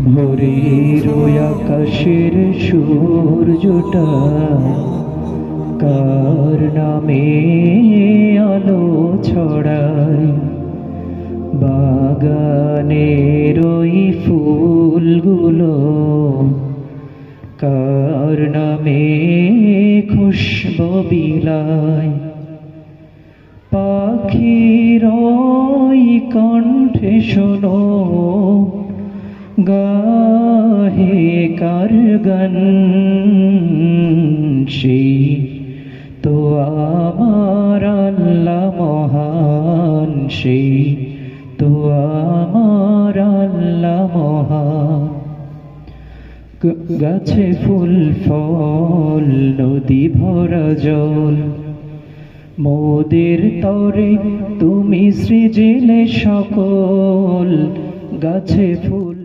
ভোরের ওই আকাশের সূর্যটা কার নামে আলো ছড়ায়, বাগানের ওই ফুলগুলো কার নামে খুশবু বিলায়, পাখির ওই কণ্ঠে শোনো গাহে কার গান, সেই তো আমার আল্লাহ মহান, সেই তো আমার আল্লাহ মহান। গাছে ফুল ফল নদী ভরা জল, মোদের তরে তুমি সৃজিলে সকল। গাছে ফুল